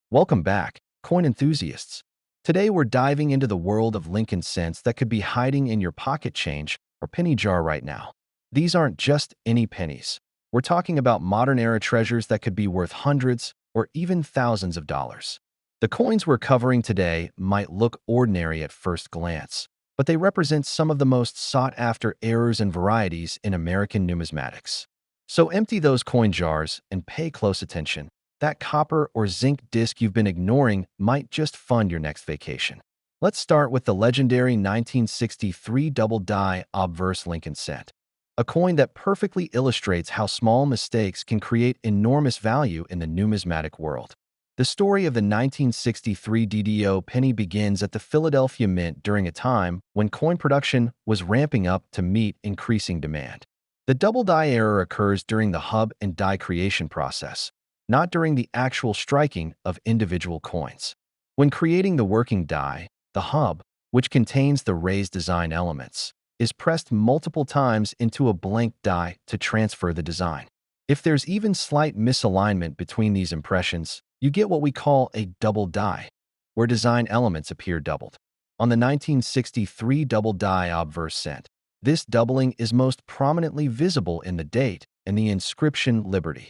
Welcome back, coin enthusiasts. Today we're diving into the world of Lincoln cents that could be hiding in your pocket change or penny jar right now. These aren't just any pennies. We're talking about modern-era treasures that could be worth hundreds or even thousands of dollars. The coins we're covering today might look ordinary at first glance, but they represent some of the most sought-after errors and varieties in American numismatics. So empty those coin jars and pay close attention. That copper or zinc disc you've been ignoring might just fund your next vacation. Let's start with the legendary 1963 double-die obverse Lincoln cent, a coin that perfectly illustrates how small mistakes can create enormous value in the numismatic world. The story of the 1963 DDO penny begins at the Philadelphia Mint during a time when coin production was ramping up to meet increasing demand. The double-die error occurs during the hub and die creation process, not during the actual striking of individual coins. When creating the working die, the hub, which contains the raised design elements, is pressed multiple times into a blank die to transfer the design. If there's even slight misalignment between these impressions, you get what we call a double die, where design elements appear doubled. On the 1963 double die obverse cent, this doubling is most prominently visible in the date and the inscription Liberty.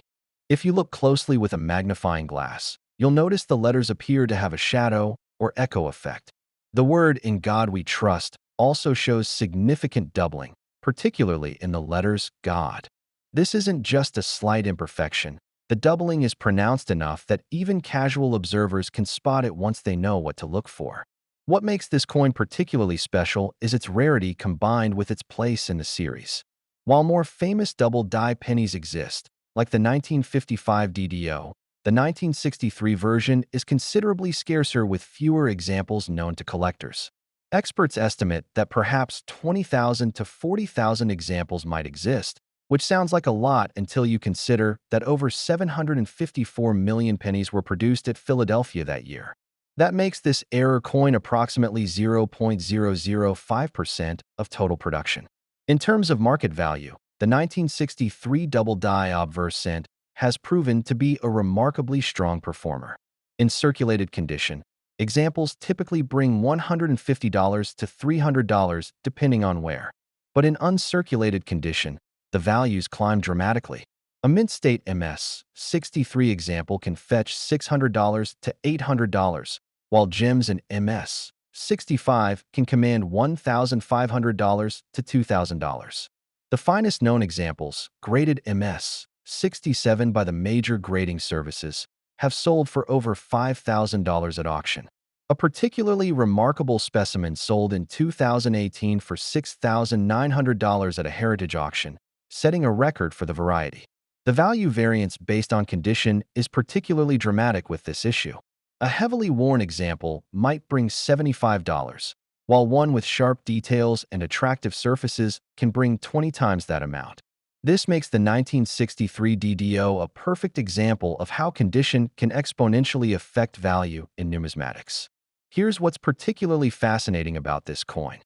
If you look closely with a magnifying glass, you'll notice the letters appear to have a shadow or echo effect. The word "In God We Trust" also shows significant doubling, particularly in the letters God. This isn't just a slight imperfection. The doubling is pronounced enough that even casual observers can spot it once they know what to look for. What makes this coin particularly special is its rarity combined with its place in the series. While more famous double-die pennies exist, like the 1955 DDO, the 1963 version is considerably scarcer with fewer examples known to collectors. Experts estimate that perhaps 20,000 to 40,000 examples might exist, which sounds like a lot until you consider that over 754 million pennies were produced at Philadelphia that year. That makes this error coin approximately 0.005% of total production. In terms of market value, the 1963 double-die obverse cent has proven to be a remarkably strong performer. In circulated condition, examples typically bring $150 to $300 depending on where. But in uncirculated condition, the values climb dramatically. A mint state MS-63 example can fetch $600 to $800, while gems in MS-65 can command $1,500 to $2,000. The finest known examples, graded MS-67 by the major grading services, have sold for over $5,000 at auction. A particularly remarkable specimen sold in 2018 for $6,900 at a heritage auction, setting a record for the variety. The value variance based on condition is particularly dramatic with this issue. A heavily worn example might bring $75, while one with sharp details and attractive surfaces can bring 20 times that amount. This makes the 1963 DDO a perfect example of how condition can exponentially affect value in numismatics. Here's what's particularly fascinating about this coin.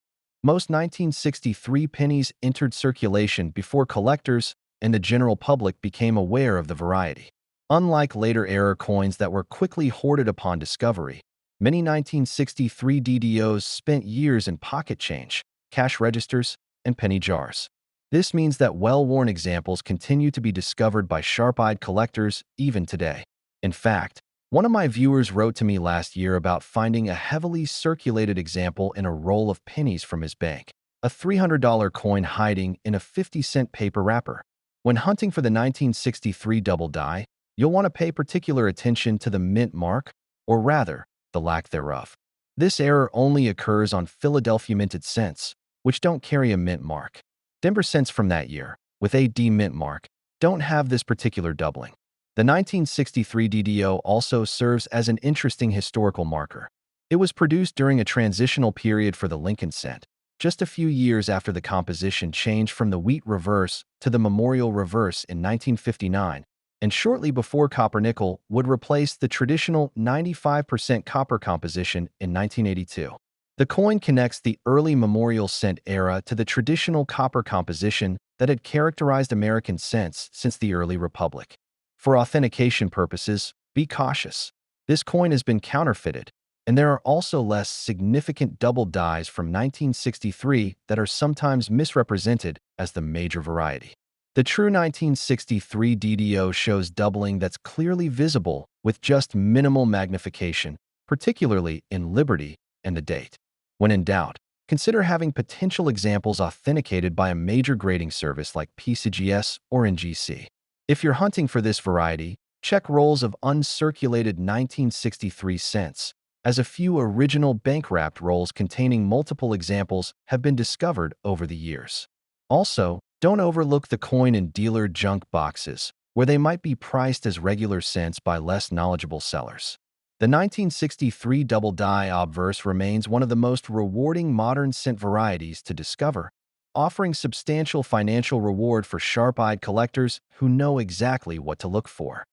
Most 1963 pennies entered circulation before collectors and the general public became aware of the variety. Unlike later era coins that were quickly hoarded upon discovery, many 1963 DDOs spent years in pocket change, cash registers, and penny jars. This means that well-worn examples continue to be discovered by sharp-eyed collectors even today. In fact, one of my viewers wrote to me last year about finding a heavily circulated example in a roll of pennies from his bank, a $300 coin hiding in a 50-cent paper wrapper. When hunting for the 1963 double die, you'll want to pay particular attention to the mint mark, or rather, the lack thereof. This error only occurs on Philadelphia minted cents, which don't carry a mint mark. Denver cents from that year, with a D mint mark, don't have this particular doubling. The 1963 DDO also serves as an interesting historical marker. It was produced during a transitional period for the Lincoln cent, just a few years after the composition changed from the wheat reverse to the memorial reverse in 1959, and shortly before copper-nickel would replace the traditional 95% copper composition in 1982. The coin connects the early memorial cent era to the traditional copper composition that had characterized American cents since the early republic. For authentication purposes, be cautious. This coin has been counterfeited, and there are also less significant double dies from 1963 that are sometimes misrepresented as the major variety. The true 1963 DDO shows doubling that's clearly visible with just minimal magnification, particularly in Liberty and the date. When in doubt, consider having potential examples authenticated by a major grading service like PCGS or NGC. If you're hunting for this variety, check rolls of uncirculated 1963 cents, as a few original bank-wrapped rolls containing multiple examples have been discovered over the years. Also, don't overlook the coin in dealer junk boxes, where they might be priced as regular cents by less knowledgeable sellers. The 1963 double die obverse remains one of the most rewarding modern cent varieties to discover, offering substantial financial reward for sharp-eyed collectors who know exactly what to look for.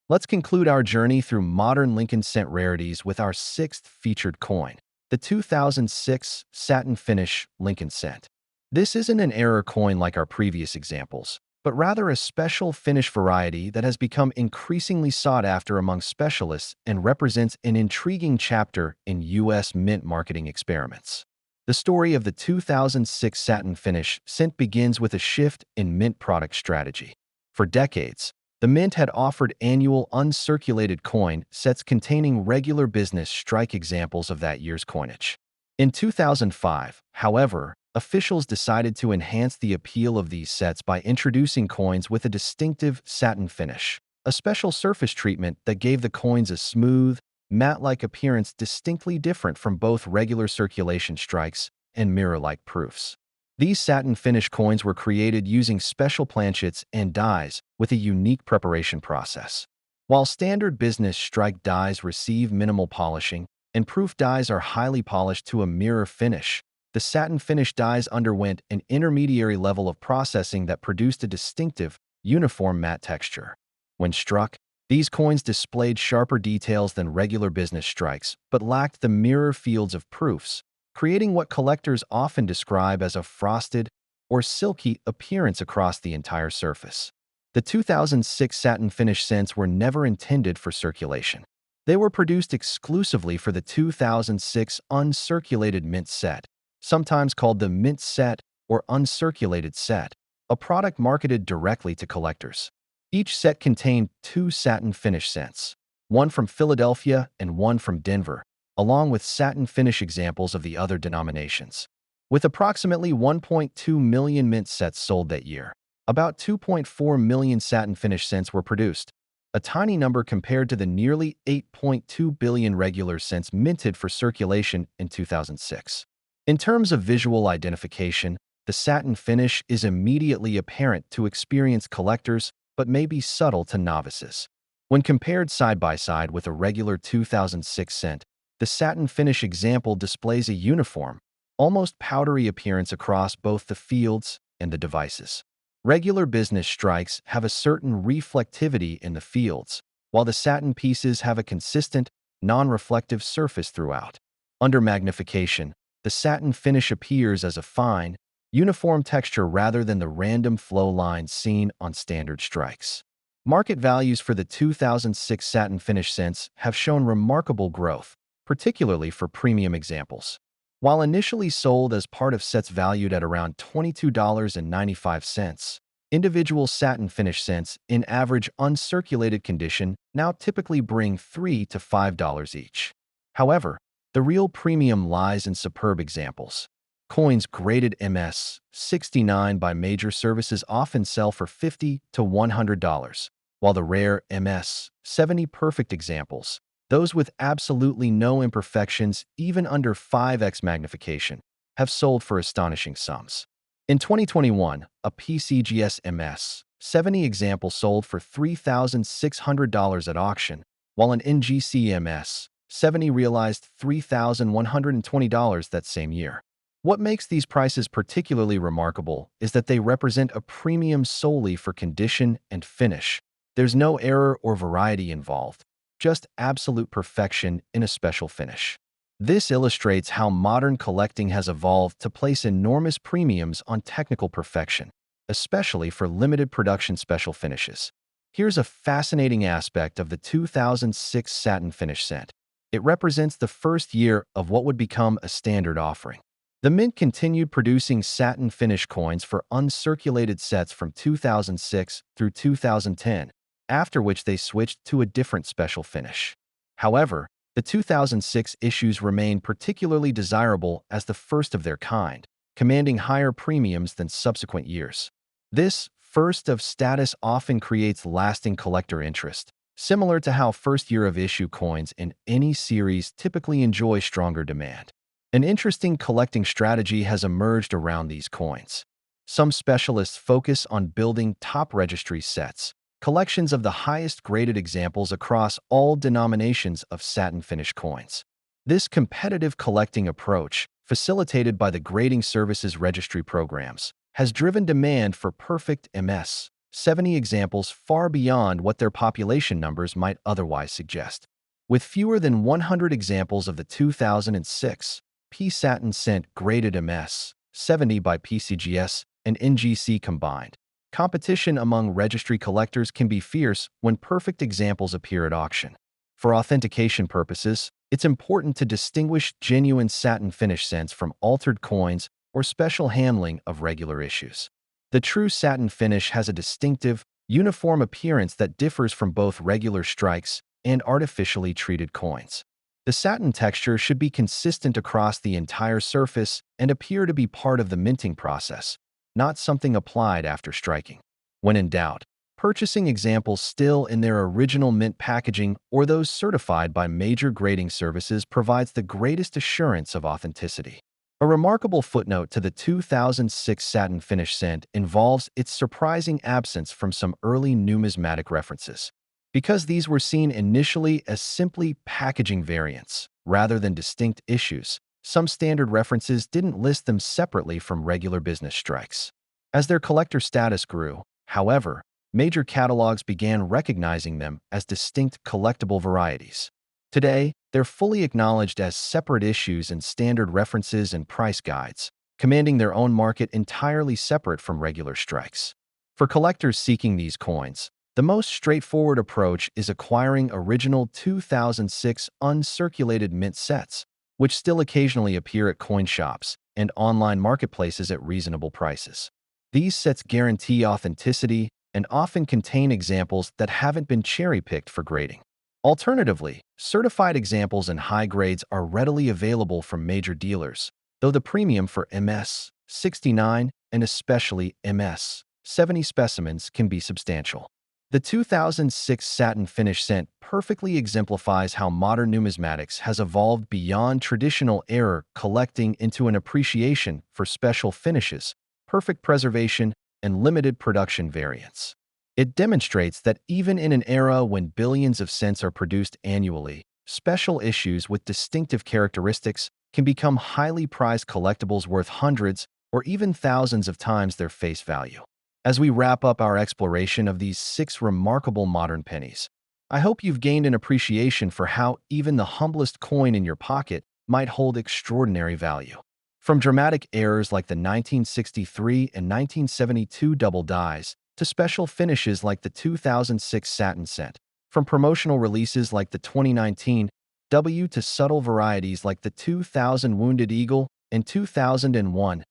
Let's conclude our journey through modern Lincoln cent rarities with our sixth featured coin, the 2006 satin finish Lincoln cent. This isn't an error coin like our previous examples, but rather a special finish variety that has become increasingly sought after among specialists and represents an intriguing chapter in U.S. mint marketing experiments. The story of the 2006 satin finish cent begins with a shift in mint product strategy. For decades, the mint had offered annual uncirculated coin sets containing regular business strike examples of that year's coinage. In 2005, however, officials decided to enhance the appeal of these sets by introducing coins with a distinctive satin finish, a special surface treatment that gave the coins a smooth, matte-like appearance distinctly different from both regular circulation strikes and mirror-like proofs. These satin finish coins were created using special planchets and dies with a unique preparation process. While standard business strike dies receive minimal polishing, and proof dies are highly polished to a mirror finish, the satin finish dies underwent an intermediary level of processing that produced a distinctive, uniform matte texture. When struck, these coins displayed sharper details than regular business strikes, but lacked the mirror fields of proofs, creating what collectors often describe as a frosted or silky appearance across the entire surface. The 2006 satin finish cents were never intended for circulation. They were produced exclusively for the 2006 uncirculated mint set, sometimes called the mint set or uncirculated set, a product marketed directly to collectors. Each set contained two satin finish cents, one from Philadelphia and one from Denver, along with satin finish examples of the other denominations. With approximately 1.2 million mint sets sold that year, about 2.4 million satin finish cents were produced, a tiny number compared to the nearly 8.2 billion regular cents minted for circulation in 2006. In terms of visual identification, the satin finish is immediately apparent to experienced collectors but may be subtle to novices. When compared side by side with a regular 2006 cent, the satin finish example displays a uniform, almost powdery appearance across both the fields and the devices. Regular business strikes have a certain reflectivity in the fields, while the satin pieces have a consistent, non-reflective surface throughout. Under magnification, the satin finish appears as a fine, uniform texture rather than the random flow lines seen on standard strikes. Market values for the 2006 satin finish cents have shown remarkable growth, particularly for premium examples. While initially sold as part of sets valued at around $22.95, individual satin finish cents in average uncirculated condition now typically bring $3 to $5 each. However, the real premium lies in superb examples. Coins graded MS-69 by major services often sell for $50 to $100, while the rare MS-70 perfect examples, those with absolutely no imperfections even under 5x magnification, have sold for astonishing sums. In 2021, a PCGS MS-70 example sold for $3,600 at auction, while an NGC MS-70 realized $3,120 that same year. What makes these prices particularly remarkable is that they represent a premium solely for condition and finish. There's no error or variety involved, just absolute perfection in a special finish. This illustrates how modern collecting has evolved to place enormous premiums on technical perfection, especially for limited production special finishes. Here's a fascinating aspect of the 2006 satin finish scent. It represents the first year of what would become a standard offering. The Mint continued producing satin finish coins for uncirculated sets from 2006 through 2010, after which they switched to a different special finish. However, the 2006 issues remain particularly desirable as the first of their kind, commanding higher premiums than subsequent years. This first of status often creates lasting collector interest, similar to how first year of issue coins in any series typically enjoy stronger demand. An interesting collecting strategy has emerged around these coins. Some specialists focus on building top registry sets, collections of the highest graded examples across all denominations of satin finish coins. This competitive collecting approach, facilitated by the grading services registry programs, has driven demand for perfect MS 70 examples far beyond what their population numbers might otherwise suggest. With fewer than 100 examples of the 2006 P-Satin Scent graded MS 70 by PCGS and NGC combined, competition among registry collectors can be fierce when perfect examples appear at auction. For authentication purposes, it's important to distinguish genuine satin finish scents from altered coins or special handling of regular issues. The true satin finish has a distinctive, uniform appearance that differs from both regular strikes and artificially treated coins. The satin texture should be consistent across the entire surface and appear to be part of the minting process, not something applied after striking. When in doubt, purchasing examples still in their original mint packaging or those certified by major grading services provides the greatest assurance of authenticity. A remarkable footnote to the 2006 satin finish scent involves its surprising absence from some early numismatic references. Because these were seen initially as simply packaging variants, rather than distinct issues, some standard references didn't list them separately from regular business strikes. As their collector status grew, however, major catalogs began recognizing them as distinct collectible varieties. Today, they're fully acknowledged as separate issues in standard references and price guides, commanding their own market entirely separate from regular strikes. For collectors seeking these coins, the most straightforward approach is acquiring original 2006 uncirculated mint sets, which still occasionally appear at coin shops and online marketplaces at reasonable prices. These sets guarantee authenticity and often contain examples that haven't been cherry-picked for grading. Alternatively, certified examples in high grades are readily available from major dealers, though the premium for MS 69 and especially MS 70 specimens can be substantial. The 2006 satin finish scent perfectly exemplifies how modern numismatics has evolved beyond traditional error collecting into an appreciation for special finishes, perfect preservation, and limited production variants. It demonstrates that even in an era when billions of scents are produced annually, special issues with distinctive characteristics can become highly prized collectibles worth hundreds or even thousands of times their face value. As we wrap up our exploration of these 6 remarkable modern pennies, I hope you've gained an appreciation for how even the humblest coin in your pocket might hold extraordinary value. From dramatic errors like the 1963 and 1972 double dies to special finishes like the 2006 satin scent, from promotional releases like the 2019 W to subtle varieties like the 2000 Wounded Eagle and 2001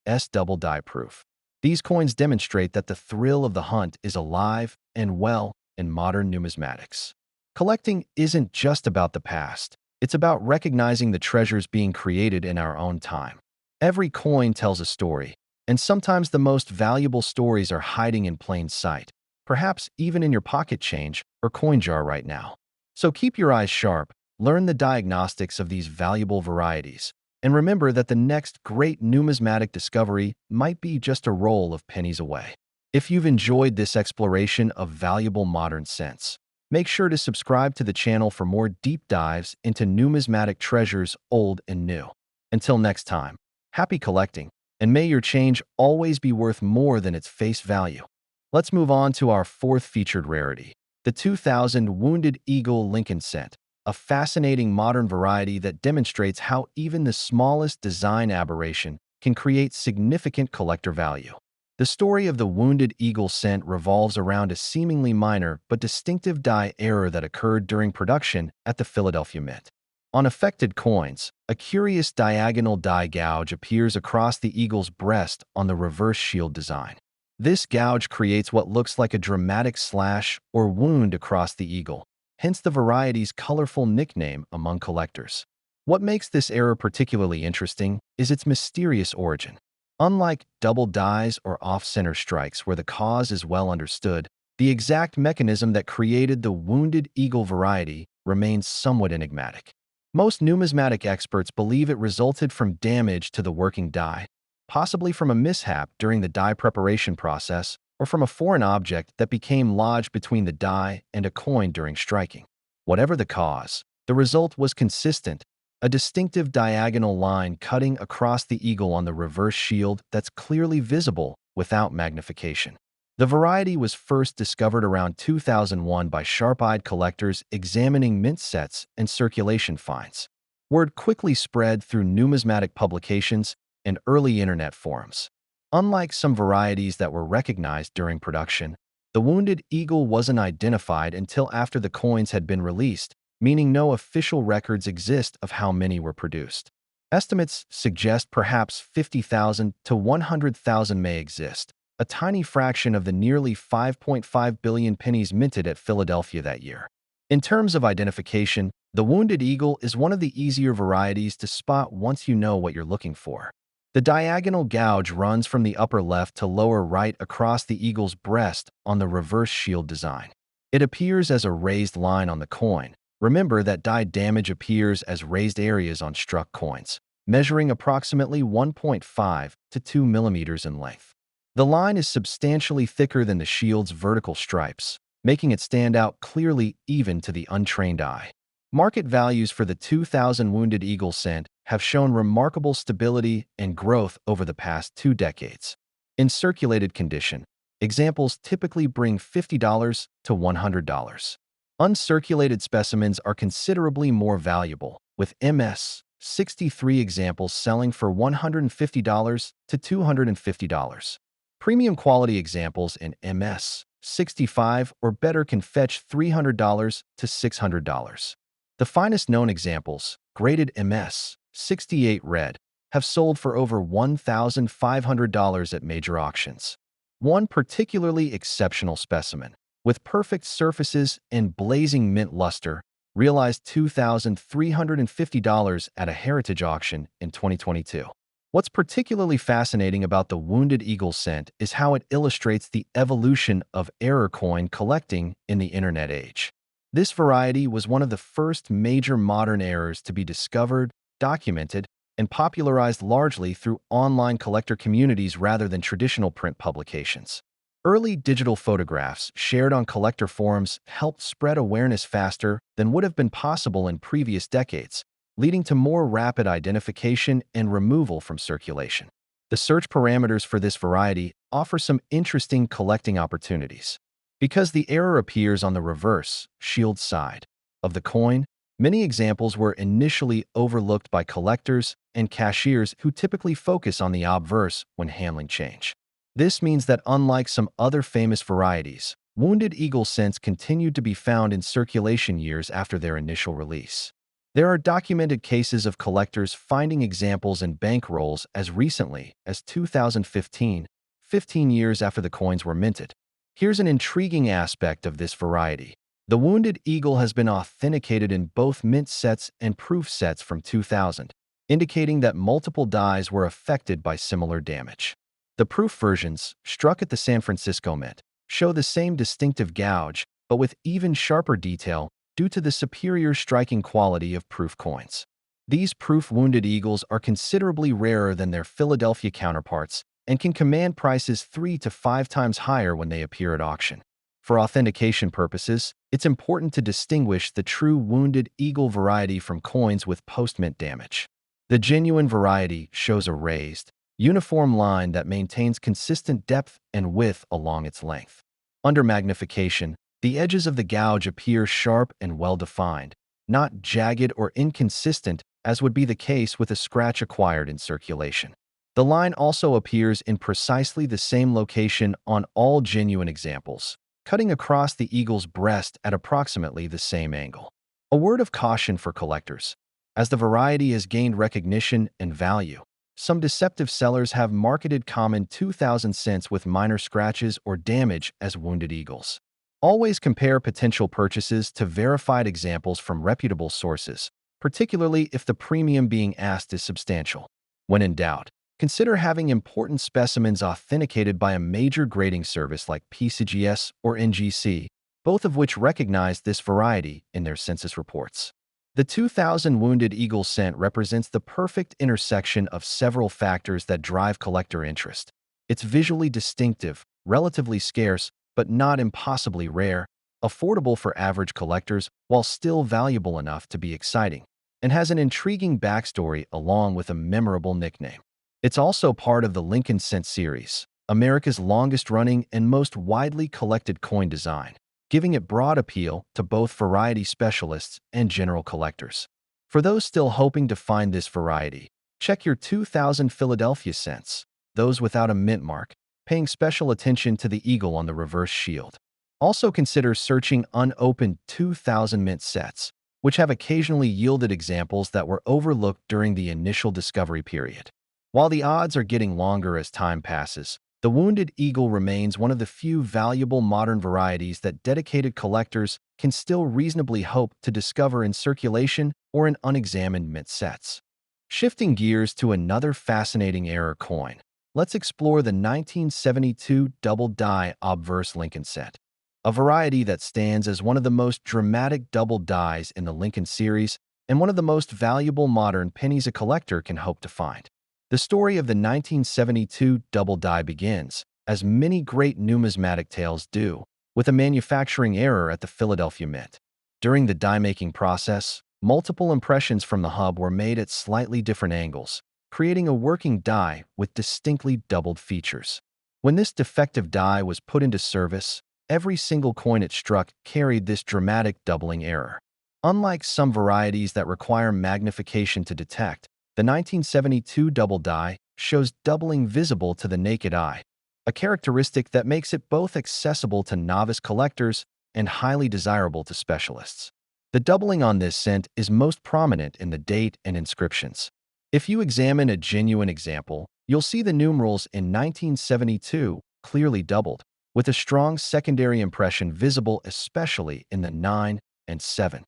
S double die proof. These coins demonstrate that the thrill of the hunt is alive and well in modern numismatics. Collecting isn't just about the past. It's about recognizing the treasures being created in our own time. Every coin tells a story, and sometimes the most valuable stories are hiding in plain sight, perhaps even in your pocket change or coin jar right now. So keep your eyes sharp, learn the diagnostics of these valuable varieties, and remember that the next great numismatic discovery might be just a roll of pennies away. If you've enjoyed this exploration of valuable modern scents, make sure to subscribe to the channel for more deep dives into numismatic treasures old and new. Until next time, happy collecting, and may your change always be worth more than its face value. Let's move on to our 4th featured rarity, the 2000 Wounded Eagle Lincoln scent, a fascinating modern variety that demonstrates how even the smallest design aberration can create significant collector value. The story of the Wounded Eagle scent revolves around a seemingly minor but distinctive dye error that occurred during production at the Philadelphia Mint. On affected coins, a curious diagonal dye gouge appears across the eagle's breast on the reverse shield design. This gouge creates what looks like a dramatic slash or wound across the eagle, hence the variety's colorful nickname among collectors. What makes this error particularly interesting is its mysterious origin. Unlike double dyes or off-center strikes where the cause is well understood, the exact mechanism that created the Wounded Eagle variety remains somewhat enigmatic. Most numismatic experts believe it resulted from damage to the working die, possibly from a mishap during the die preparation process or from a foreign object that became lodged between the die and a coin during striking. Whatever the cause, the result was consistent, a distinctive diagonal line cutting across the eagle on the reverse shield that's clearly visible without magnification. The variety was first discovered around 2001 by sharp-eyed collectors examining mint sets and circulation finds. Word quickly spread through numismatic publications and early internet forums. Unlike some varieties that were recognized during production, the Wounded Eagle wasn't identified until after the coins had been released, meaning no official records exist of how many were produced. Estimates suggest perhaps 50,000 to 100,000 may exist, a tiny fraction of the nearly 5.5 billion pennies minted at Philadelphia that year. In terms of identification, the Wounded Eagle is one of the easier varieties to spot once you know what you're looking for. The diagonal gouge runs from the upper left to lower right across the eagle's breast on the reverse shield design. It appears as a raised line on the coin. Remember that die damage appears as raised areas on struck coins, measuring approximately 1.5 to 2 millimeters in length. The line is substantially thicker than the shield's vertical stripes, making it stand out clearly even to the untrained eye. Market values for the 2000 Wounded Eagle scent have shown remarkable stability and growth over the past 2 decades. In circulated condition, examples typically bring $50 to $100. Uncirculated specimens are considerably more valuable, with MS 63 examples selling for $150 to $250. Premium quality examples in MS 65 or better can fetch $300 to $600. The finest known examples, graded MS 68 red, have sold for over $1,500 at major auctions. One particularly exceptional specimen, with perfect surfaces and blazing mint luster, realized $2,350 at a heritage auction in 2022. What's particularly fascinating about the Wounded Eagle scent is how it illustrates the evolution of error coin collecting in the internet age. This variety was one of the first major modern errors to be discovered, documented, and popularized largely through online collector communities rather than traditional print publications. Early digital photographs shared on collector forums helped spread awareness faster than would have been possible in previous decades, leading to more rapid identification and removal from circulation. The search parameters for this variety offer some interesting collecting opportunities. Because the error appears on the reverse, shield side, of the coin, many examples were initially overlooked by collectors and cashiers who typically focus on the obverse when handling change. This means that unlike some other famous varieties, Wounded Eagle scents continued to be found in circulation years after their initial release. There are documented cases of collectors finding examples in bankrolls as recently as 2015, 15 years after the coins were minted. Here's an intriguing aspect of this variety. The Wounded Eagle has been authenticated in both mint sets and proof sets from 2000, indicating that multiple dies were affected by similar damage. The proof versions, struck at the San Francisco Mint, show the same distinctive gouge, but with even sharper detail due to the superior striking quality of proof coins. These proof Wounded Eagles are considerably rarer than their Philadelphia counterparts and can command prices 3 to 5 times higher when they appear at auction. For authentication purposes, it's important to distinguish the true Wounded Eagle variety from coins with post-mint damage. The genuine variety shows a raised, uniform line that maintains consistent depth and width along its length. Under magnification, the edges of the gouge appear sharp and well-defined, not jagged or inconsistent as would be the case with a scratch acquired in circulation. The line also appears in precisely the same location on all genuine examples, cutting across the eagle's breast at approximately the same angle. A word of caution for collectors. As the variety has gained recognition and value, some deceptive sellers have marketed common 2000 cents with minor scratches or damage as wounded eagles. Always compare potential purchases to verified examples from reputable sources, particularly if the premium being asked is substantial. When in doubt, consider having important specimens authenticated by a major grading service like PCGS or NGC, both of which recognize this variety in their census reports. The 2000 wounded eagle scent represents the perfect intersection of several factors that drive collector interest. It's visually distinctive, relatively scarce, but not impossibly rare, affordable for average collectors while still valuable enough to be exciting, and has an intriguing backstory along with a memorable nickname. It's also part of the Lincoln Cent series, America's longest-running and most widely collected coin design, giving it broad appeal to both variety specialists and general collectors. For those still hoping to find this variety, check your 2000 Philadelphia cents, those without a mint mark, paying special attention to the eagle on the reverse shield. Also consider searching unopened 2000 mint sets, which have occasionally yielded examples that were overlooked during the initial discovery period. While the odds are getting longer as time passes, the wounded eagle remains one of the few valuable modern varieties that dedicated collectors can still reasonably hope to discover in circulation or in unexamined mint sets. Shifting gears to another fascinating era coin, let's explore the 1972 double die obverse Lincoln set, a variety that stands as one of the most dramatic double dies in the Lincoln series and one of the most valuable modern pennies a collector can hope to find. The story of the 1972 double die begins, as many great numismatic tales do, with a manufacturing error at the Philadelphia Mint. During the die-making process, multiple impressions from the hub were made at slightly different angles, creating a working die with distinctly doubled features. When this defective die was put into service, every single coin it struck carried this dramatic doubling error. Unlike some varieties that require magnification to detect, the 1972 double die shows doubling visible to the naked eye, a characteristic that makes it both accessible to novice collectors and highly desirable to specialists. The doubling on this cent is most prominent in the date and inscriptions. If you examine a genuine example, you'll see the numerals in 1972 clearly doubled, with a strong secondary impression visible especially in the 9 and 7.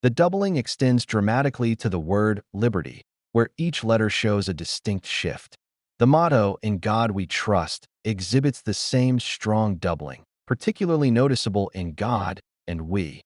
The doubling extends dramatically to the word liberty, where each letter shows a distinct shift. The motto, "In God We Trust," exhibits the same strong doubling, particularly noticeable in God and we.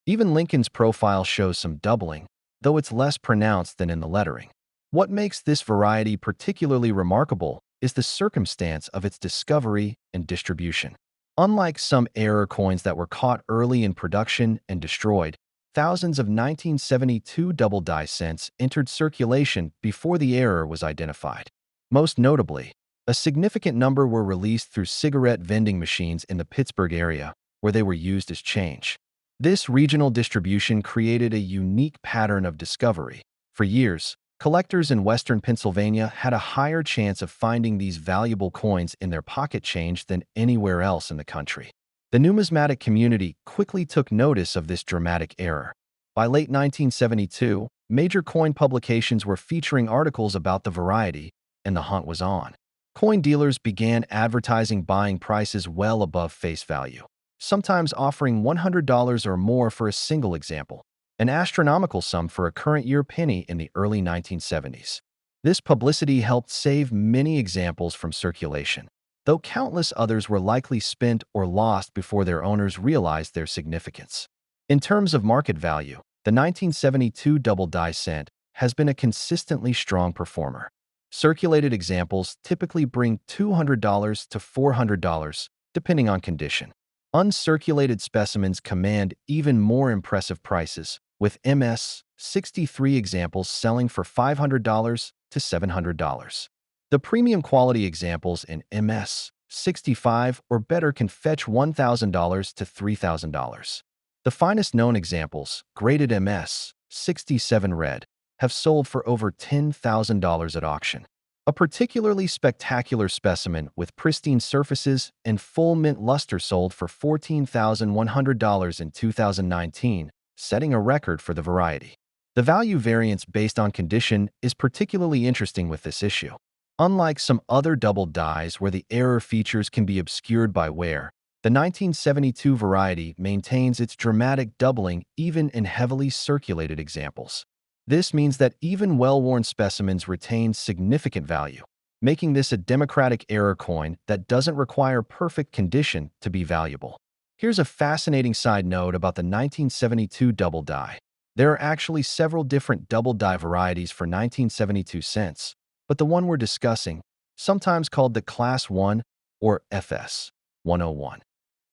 Even Lincoln's profile shows some doubling, though it's less pronounced than in the lettering. What makes this variety particularly remarkable is the circumstance of its discovery and distribution. Unlike some error coins that were caught early in production and destroyed, thousands of 1972 double die cents entered circulation before the error was identified. Most notably, a significant number were released through cigarette vending machines in the Pittsburgh area, where they were used as change. This regional distribution created a unique pattern of discovery. For years, collectors in western Pennsylvania had a higher chance of finding these valuable coins in their pocket change than anywhere else in the country. The numismatic community quickly took notice of this dramatic error. By late 1972, major coin publications were featuring articles about the variety, and the hunt was on. Coin dealers began advertising buying prices well above face value, sometimes offering $100 or more for a single example, an astronomical sum for a current year penny in the early 1970s. This publicity helped save many examples from circulation, though countless others were likely spent or lost before their owners realized their significance. In terms of market value, the 1972 double die cent has been a consistently strong performer. Circulated examples typically bring $200 to $400, depending on condition. Uncirculated specimens command even more impressive prices, with MS-63 examples selling for $500 to $700. The premium quality examples in MS-65 or better can fetch $1,000 to $3,000. The finest known examples, graded MS-67 red, have sold for over $10,000 at auction. A particularly spectacular specimen with pristine surfaces and full mint luster sold for $14,100 in 2019, setting a record for the variety. The value variance based on condition is particularly interesting with this issue. Unlike some other double dyes where the error features can be obscured by wear, the 1972 variety maintains its dramatic doubling even in heavily circulated examples. This means that even well-worn specimens retain significant value, making this a democratic error coin that doesn't require perfect condition to be valuable. Here's a fascinating side note about the 1972 double die. There are actually several different double die varieties for 1972 cents, but the one we're discussing, sometimes called the Class 1 or FS 101,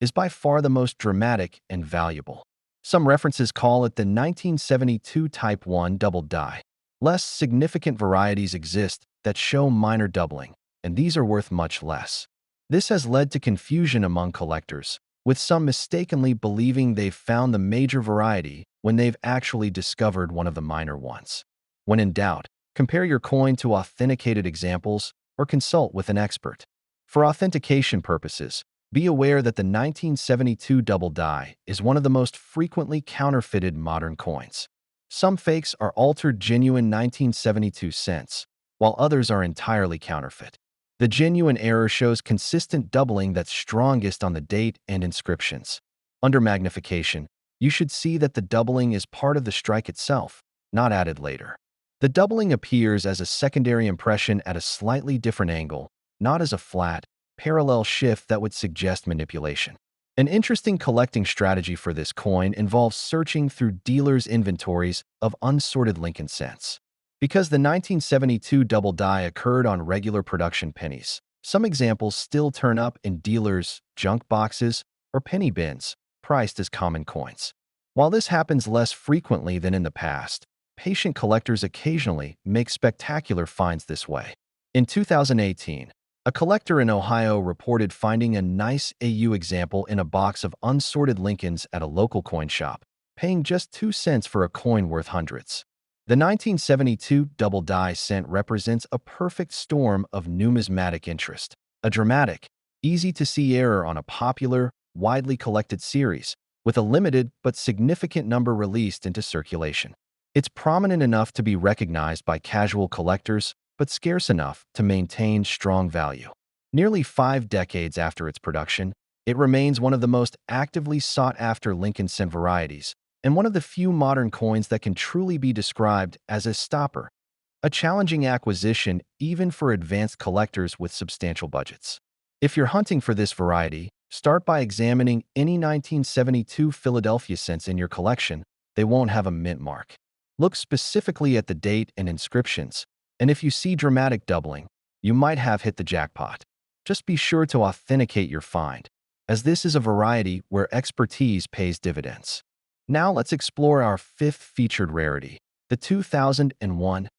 is by far the most dramatic and valuable. Some references call it the 1972 Type 1 double die. Less significant varieties exist that show minor doubling, and these are worth much less. This has led to confusion among collectors, with some mistakenly believing they've found the major variety when they've actually discovered one of the minor ones. When in doubt, compare your coin to authenticated examples or consult with an expert. For authentication purposes, be aware that the 1972 double die is one of the most frequently counterfeited modern coins. Some fakes are altered genuine 1972 cents, while others are entirely counterfeit. The genuine error shows consistent doubling that's strongest on the date and inscriptions. Under magnification, you should see that the doubling is part of the strike itself, not added later. The doubling appears as a secondary impression at a slightly different angle, not as a flat, parallel shift that would suggest manipulation. An interesting collecting strategy for this coin involves searching through dealers' inventories of unsorted Lincoln cents. Because the 1972 double die occurred on regular production pennies, some examples still turn up in dealers' junk boxes or penny bins, priced as common coins. While this happens less frequently than in the past, patient collectors occasionally make spectacular finds this way. In 2018, a collector in Ohio reported finding a nice AU example in a box of unsorted Lincolns at a local coin shop, paying just 2 cents for a coin worth hundreds. The 1972 double die cent represents a perfect storm of numismatic interest, a dramatic, easy-to-see error on a popular, widely collected series, with a limited but significant number released into circulation. It's prominent enough to be recognized by casual collectors, but scarce enough to maintain strong value. Nearly 5 decades after its production, it remains one of the most actively sought-after Lincoln cent varieties, and one of the few modern coins that can truly be described as a stopper, a challenging acquisition even for advanced collectors with substantial budgets. If you're hunting for this variety, start by examining any 1972 Philadelphia cents in your collection. They won't have a mint mark. Look specifically at the date and inscriptions, and if you see dramatic doubling, you might have hit the jackpot. Just be sure to authenticate your find, as this is a variety where expertise pays dividends. Now let's explore our fifth featured rarity, the 2001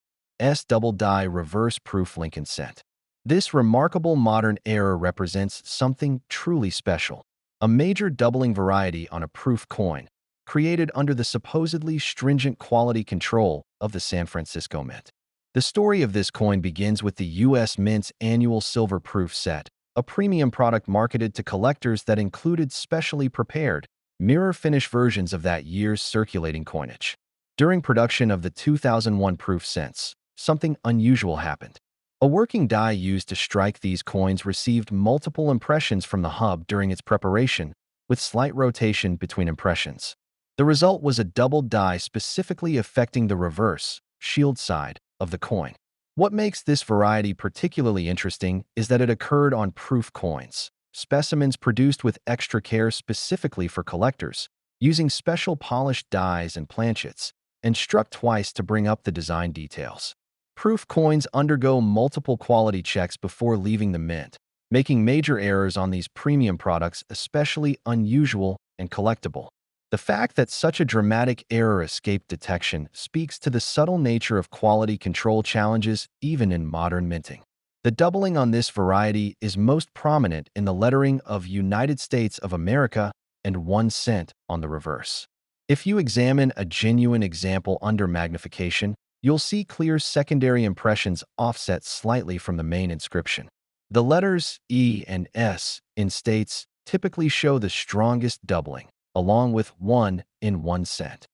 S double die reverse proof Lincoln cent. This remarkable modern error represents something truly special, a major doubling variety on a proof coin, created under the supposedly stringent quality control of the San Francisco Mint. The story of this coin begins with the U.S. Mint's annual silver proof set, a premium product marketed to collectors that included specially prepared, mirror-finish versions of that year's circulating coinage. During production of the 2001 proof cents, something unusual happened. A working die used to strike these coins received multiple impressions from the hub during its preparation, with slight rotation between impressions. The result was a double die specifically affecting the reverse, shield side, of the coin. What makes this variety particularly interesting is that it occurred on proof coins, specimens produced with extra care specifically for collectors, using special polished dies and planchets, and struck twice to bring up the design details. Proof coins undergo multiple quality checks before leaving the mint, making major errors on these premium products especially unusual and collectible. The fact that such a dramatic error escaped detection speaks to the subtle nature of quality control challenges even in modern minting. The doubling on this variety is most prominent in the lettering of United States of America and 1 cent on the reverse. If you examine a genuine example under magnification, you'll see clear secondary impressions offset slightly from the main inscription. The letters E and S in states typically show the strongest doubling, along with 1 in 1 cent.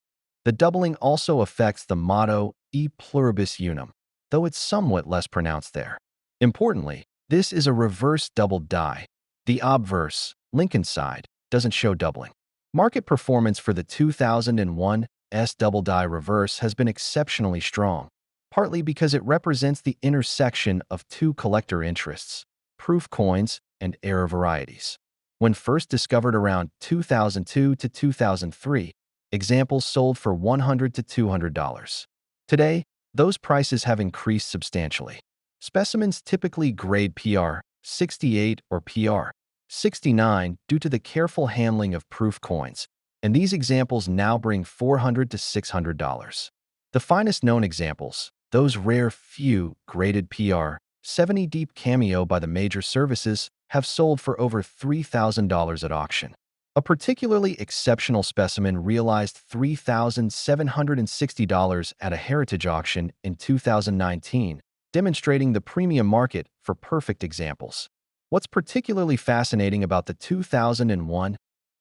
The doubling also affects the motto E pluribus unum, though it's somewhat less pronounced there. Importantly, this is a reverse doubled die. The obverse, Lincoln side, doesn't show doubling. Market performance for the 2001 S double die reverse has been exceptionally strong, partly because it represents the intersection of two collector interests, proof coins and error varieties. When first discovered around 2002 to 2003, examples sold for $100 to $200. Today, those prices have increased substantially. Specimens typically grade PR 68 or PR 69 due to the careful handling of proof coins, and these examples now bring $400 to $600. The finest known examples, those rare few graded PR 70 deep cameo by the major services, have sold for over $3,000 at auction. A particularly exceptional specimen realized $3,760 at a heritage auction in 2019, demonstrating the premium market for perfect examples. What's particularly fascinating about the 2001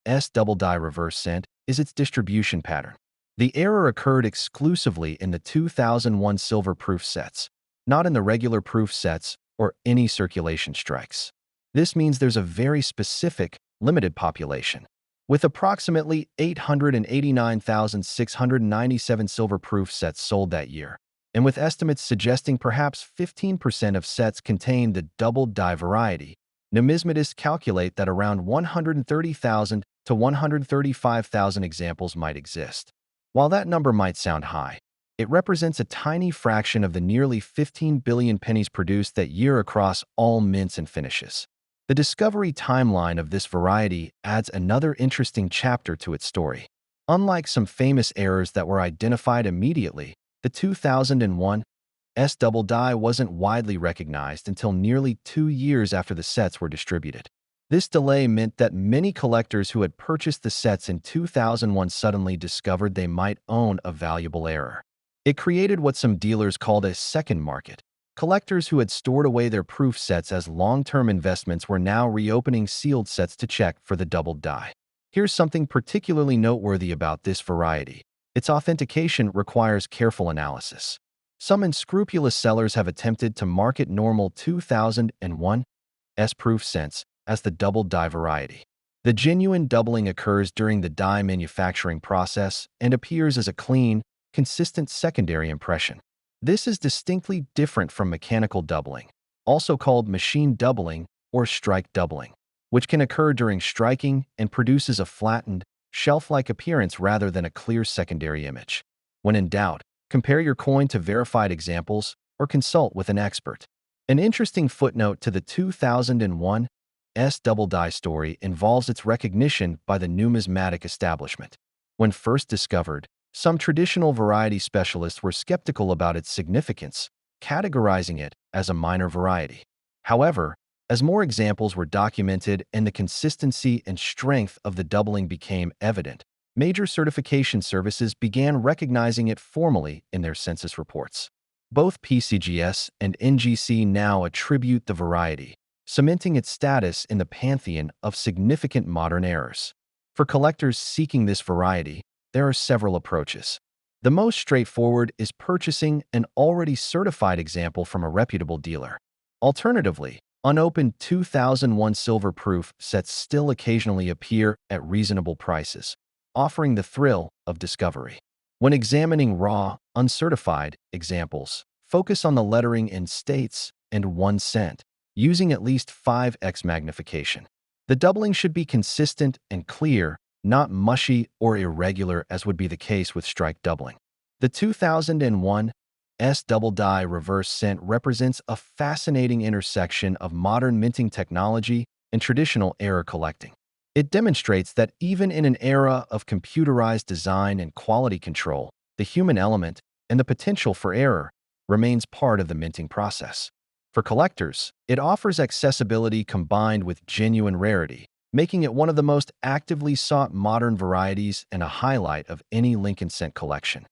S double die reverse cent is its distribution pattern. The error occurred exclusively in the 2001 silver proof sets, not in the regular proof sets or any circulation strikes. This means there's a very specific, limited population. With approximately 889,697 silver proof sets sold that year, and with estimates suggesting perhaps 15% of sets contain the doubled die variety, numismatists calculate that around 130,000 to 135,000 examples might exist. While that number might sound high, it represents a tiny fraction of the nearly 15 billion pennies produced that year across all mints and finishes. The discovery timeline of this variety adds another interesting chapter to its story. Unlike some famous errors that were identified immediately, the 2001 S double die wasn't widely recognized until nearly 2 years after the sets were distributed. This delay meant that many collectors who had purchased the sets in 2001 suddenly discovered they might own a valuable error. It created what some dealers called a second market. Collectors who had stored away their proof sets as long-term investments were now reopening sealed sets to check for the doubled die. Here's something particularly noteworthy about this variety. Its authentication requires careful analysis. Some unscrupulous sellers have attempted to market normal 2001 S proof cents as the doubled die variety. The genuine doubling occurs during the die manufacturing process and appears as a clean, consistent secondary impression. This is distinctly different from mechanical doubling, also called machine doubling or strike doubling, which can occur during striking and produces a flattened, shelf-like appearance rather than a clear secondary image. When in doubt, compare your coin to verified examples or consult with an expert. An interesting footnote to the 2001 S double die story involves its recognition by the numismatic establishment. When first discovered, some traditional variety specialists were skeptical about its significance, categorizing it as a minor variety. However, as more examples were documented and the consistency and strength of the doubling became evident, major certification services began recognizing it formally in their census reports. Both PCGS and NGC now attribute the variety, cementing its status in the pantheon of significant modern errors. For collectors seeking this variety, there are several approaches. The most straightforward is purchasing an already certified example from a reputable dealer. Alternatively, unopened 2001 silver proof sets still occasionally appear at reasonable prices, offering the thrill of discovery. When examining raw, uncertified examples, focus on the lettering in states and 1 cent, using at least 5x magnification. The doubling should be consistent and clear, not mushy or irregular as would be the case with strike doubling. The 2001 S double die reverse cent represents a fascinating intersection of modern minting technology and traditional error collecting. It demonstrates that even in an era of computerized design and quality control, the human element and the potential for error remains part of the minting process. For collectors, it offers accessibility combined with genuine rarity, making it one of the most actively sought modern varieties and a highlight of any Lincoln cent collection.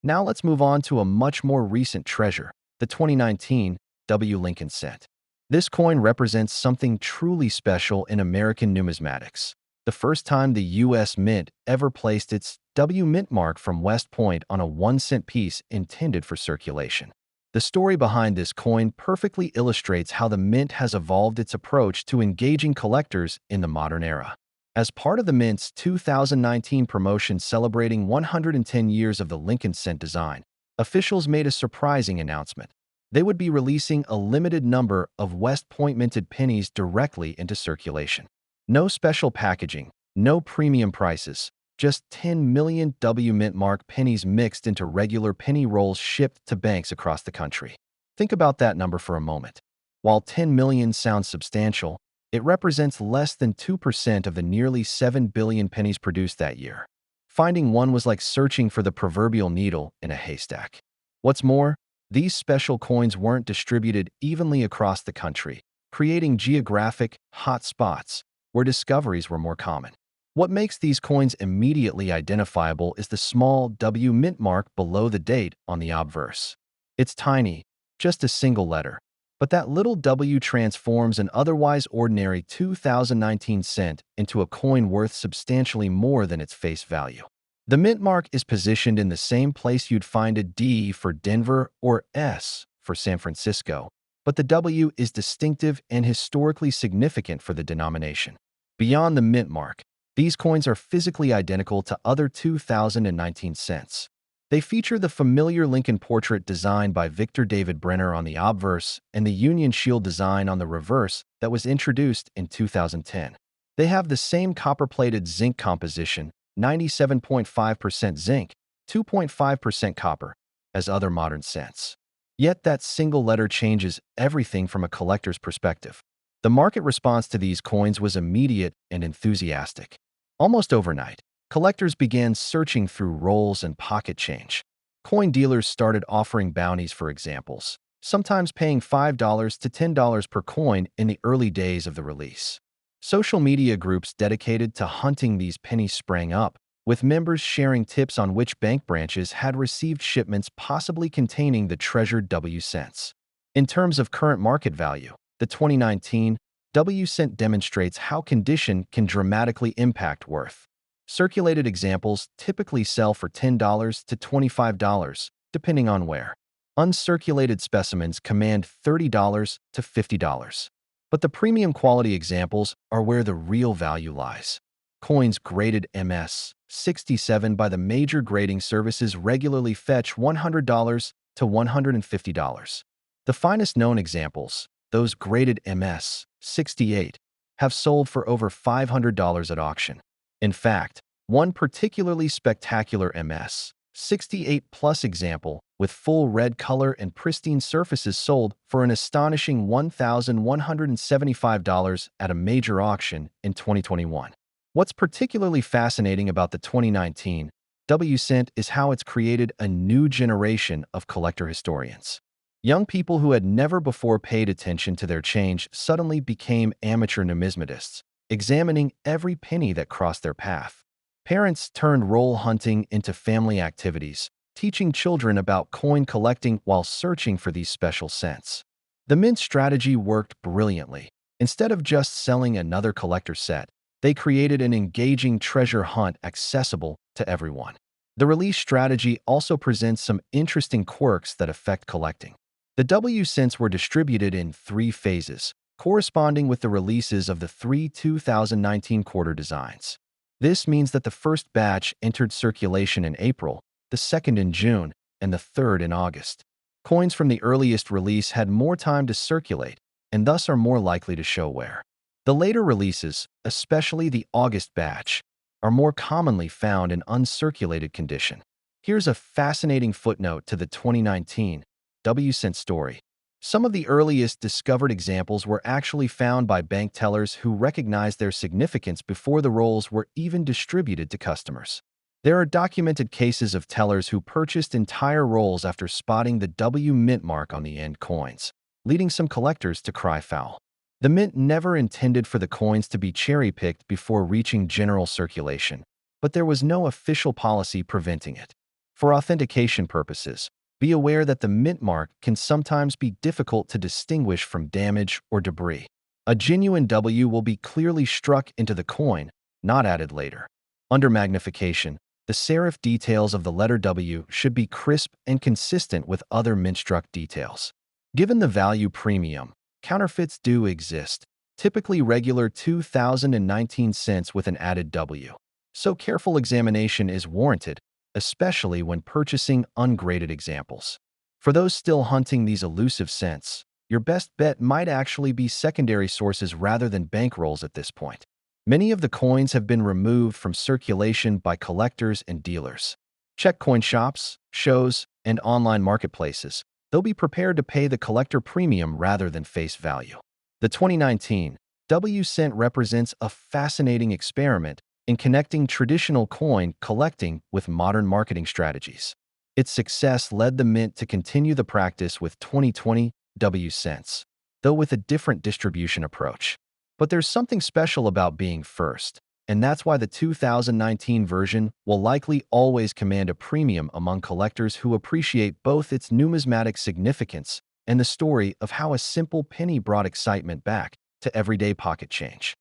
Now let's move on to a much more recent treasure, the 2019 W. Lincoln cent. This coin represents something truly special in American numismatics. The first time the U.S. Mint ever placed its W mint mark from West Point on a 1-cent piece intended for circulation. The story behind this coin perfectly illustrates how the Mint has evolved its approach to engaging collectors in the modern era. As part of the Mint's 2019 promotion celebrating 110 years of the Lincoln cent design, officials made a surprising announcement. They would be releasing a limited number of West Point minted pennies directly into circulation. No special packaging, no premium prices, just 10 million W Mint mark pennies mixed into regular penny rolls shipped to banks across the country. Think about that number for a moment. While 10 million sounds substantial, it represents less than 2% of the nearly 7 billion pennies produced that year. Finding one was like searching for the proverbial needle in a haystack. What's more, these special coins weren't distributed evenly across the country, creating geographic hot spots where discoveries were more common. What makes these coins immediately identifiable is the small W mint mark below the date on the obverse. It's tiny, just a single letter, but that little W transforms an otherwise ordinary 2019 cent into a coin worth substantially more than its face value. The mint mark is positioned in the same place you'd find a D for Denver or S for San Francisco, but the W is distinctive and historically significant for the denomination. Beyond the mint mark, these coins are physically identical to other 2019 cents. They feature the familiar Lincoln portrait designed by Victor David Brenner on the obverse and the Union Shield design on the reverse that was introduced in 2010. They have the same copper-plated zinc composition, 97.5% zinc, 2.5% copper, as other modern cents. Yet that single letter changes everything from a collector's perspective. The market response to these coins was immediate and enthusiastic. Almost overnight, collectors began searching through rolls and pocket change. Coin dealers started offering bounties for examples, sometimes paying $5 to $10 per coin in the early days of the release. Social media groups dedicated to hunting these pennies sprang up, with members sharing tips on which bank branches had received shipments possibly containing the treasured W cents. In terms of current market value, the 2019 W cent demonstrates how condition can dramatically impact worth. Circulated examples typically sell for $10 to $25, depending on where. Uncirculated specimens command $30 to $50. But the premium quality examples are where the real value lies. Coins graded MS 67 by the major grading services regularly fetch $100 to $150. The finest known examples, those graded MS 68, have sold for over $500 at auction. In fact, one particularly spectacular MS 68 Plus example with full red color and pristine surfaces sold for an astonishing $1,175 at a major auction in 2021. What's particularly fascinating about the 2019 W cent is how it's created a new generation of collector historians. Young people who had never before paid attention to their change suddenly became amateur numismatists, examining every penny that crossed their path. Parents turned roll hunting into family activities, teaching children about coin collecting while searching for these special cents. The Mint strategy worked brilliantly. Instead of just selling another collector set, they created an engaging treasure hunt accessible to everyone. The release strategy also presents some interesting quirks that affect collecting. The W cents were distributed in 3 phases, corresponding with the releases of the 3 2019 quarter designs. This means that the first batch entered circulation in April, the second in June, and the third in August. Coins from the earliest release had more time to circulate, and thus are more likely to show wear. The later releases, especially the August batch, are more commonly found in uncirculated condition. Here's a fascinating footnote to the 2019 W cent story. Some of the earliest discovered examples were actually found by bank tellers who recognized their significance before the rolls were even distributed to customers. There are documented cases of tellers who purchased entire rolls after spotting the W mint mark on the end coins, leading some collectors to cry foul. The Mint never intended for the coins to be cherry-picked before reaching general circulation, but there was no official policy preventing it. For authentication purposes, be aware that the mint mark can sometimes be difficult to distinguish from damage or debris. A genuine W will be clearly struck into the coin, not added later. Under magnification, the serif details of the letter W should be crisp and consistent with other mint-struck details. Given the value premium, counterfeits do exist, typically regular 2019 cents with an added W. So careful examination is warranted, especially when purchasing ungraded examples. For those still hunting these elusive cents, your best bet might actually be secondary sources rather than bankrolls at this point. Many of the coins have been removed from circulation by collectors and dealers. Check coin shops, shows, and online marketplaces. They'll be prepared to pay the collector premium rather than face value. The 2019 W cent represents a fascinating experiment in connecting traditional coin collecting with modern marketing strategies. Its success led the mint to continue the practice with 2020 W cents, though with a different distribution approach. But there's something special about being first, and that's why the 2019 version will likely always command a premium among collectors who appreciate both its numismatic significance and the story of how a simple penny brought excitement back to everyday pocket change.